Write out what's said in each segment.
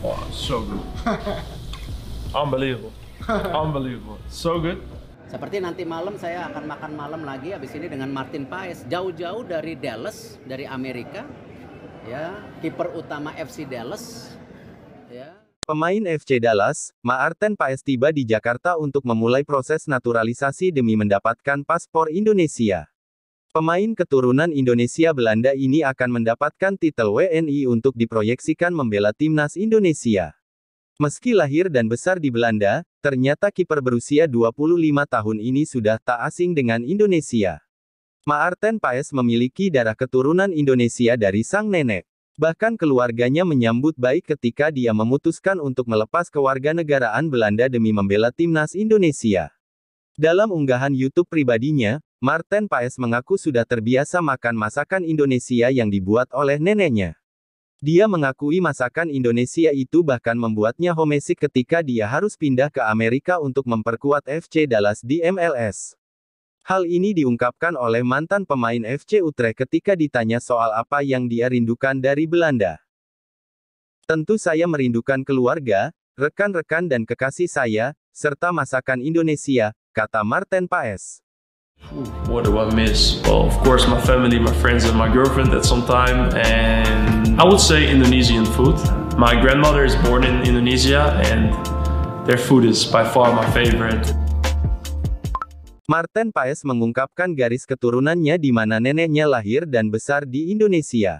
Oh, so good. Unbelievable. Unbelievable. So good. Seperti nanti malam saya akan makan malam lagi habis ini dengan Martin Paes, jauh-jauh dari Dallas, dari Amerika. Ya, kiper utama FC Dallas. Ya. Pemain FC Dallas, Maarten Paes tiba di Jakarta untuk memulai proses naturalisasi demi mendapatkan paspor Indonesia. Pemain keturunan Indonesia Belanda ini akan mendapatkan titel WNI untuk diproyeksikan membela timnas Indonesia. Meski lahir dan besar di Belanda, ternyata kiper berusia 25 tahun ini sudah tak asing dengan Indonesia. Maarten Paes memiliki darah keturunan Indonesia dari sang nenek. Bahkan keluarganya menyambut baik ketika dia memutuskan untuk melepas kewarganegaraan Belanda demi membela timnas Indonesia. Dalam unggahan YouTube pribadinya, Maarten Paes mengaku sudah terbiasa makan masakan Indonesia yang dibuat oleh neneknya. Dia mengakui masakan Indonesia itu bahkan membuatnya homesick ketika dia harus pindah ke Amerika untuk memperkuat FC Dallas di MLS. Hal ini diungkapkan oleh mantan pemain FC Utrecht ketika ditanya soal apa yang dia rindukan dari Belanda. Tentu saya merindukan keluarga, rekan-rekan dan kekasih saya, serta masakan Indonesia, kata Maarten Paes. What do I miss? Well, of course, my family, my friends, and my girlfriend at some time. And I would say Indonesian food. My grandmother is born in Indonesia, and their food is by far my favorite. Maarten Paes mengungkapkan garis keturunannya di mana neneknya lahir dan besar di Indonesia.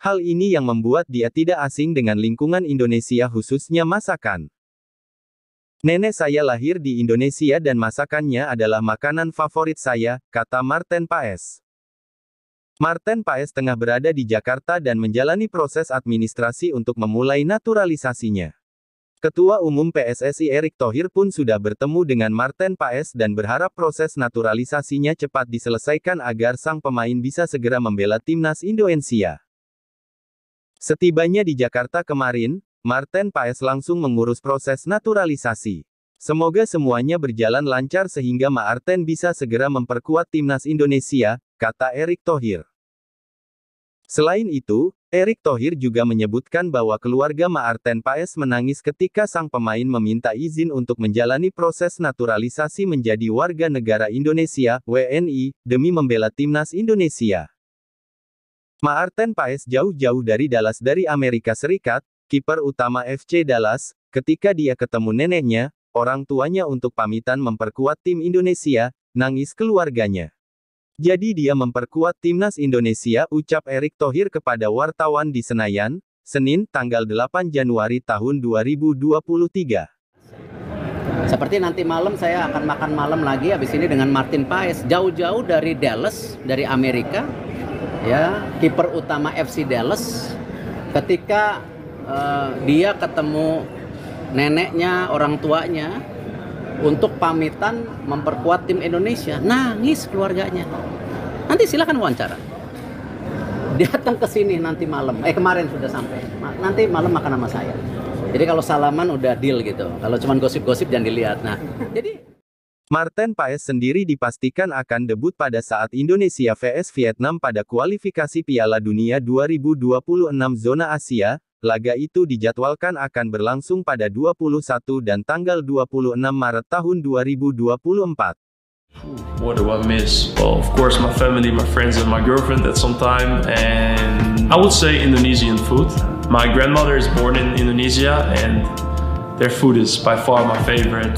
Hal ini yang membuat dia tidak asing dengan lingkungan Indonesia khususnya masakan. Nenek saya lahir di Indonesia dan masakannya adalah makanan favorit saya, kata Maarten Paes. Maarten Paes tengah berada di Jakarta dan menjalani proses administrasi untuk memulai naturalisasinya. Ketua Umum PSSI Erick Thohir pun sudah bertemu dengan Maarten Paes dan berharap proses naturalisasinya cepat diselesaikan agar sang pemain bisa segera membela timnas Indonesia. Setibanya di Jakarta kemarin, Maarten Paes langsung mengurus proses naturalisasi. Semoga semuanya berjalan lancar sehingga Maarten bisa segera memperkuat timnas Indonesia, kata Erick Thohir. Selain itu, Erick Thohir juga menyebutkan bahwa keluarga Maarten Paes menangis ketika sang pemain meminta izin untuk menjalani proses naturalisasi menjadi warga negara Indonesia, WNI, demi membela timnas Indonesia. Maarten Paes jauh-jauh dari Dallas dari Amerika Serikat, kiper utama FC Dallas, ketika dia ketemu neneknya, orang tuanya untuk pamitan memperkuat tim Indonesia, nangis keluarganya. Jadi dia memperkuat timnas Indonesia, ucap Erick Thohir kepada wartawan di Senayan, Senin, tanggal 8 Januari tahun 2023. Seperti nanti malam saya akan makan malam lagi habis ini dengan Martin Paes, jauh-jauh dari Dallas, dari Amerika. Ya, kiper utama FC Dallas. Ketika dia ketemu neneknya, orang tuanya, untuk pamitan memperkuat tim Indonesia. Nangis keluarganya. Nanti silakan wawancara. Datang ke sini nanti malam. Kemarin sudah sampai. Nanti malam makan sama saya. Jadi kalau salaman udah deal gitu. Kalau cuma gosip-gosip jangan dilihat. Nah, jadi Maarten Paes sendiri dipastikan akan debut pada saat Indonesia vs Vietnam pada kualifikasi Piala Dunia 2026 zona Asia. Laga itu dijadwalkan akan berlangsung pada 21 dan tanggal 26 Maret tahun 2024. What do I miss? Well, of course, my family, my friends, and my girlfriend at some time. And I would say Indonesian food. My grandmother is born in Indonesia, and their food is by far my favorite.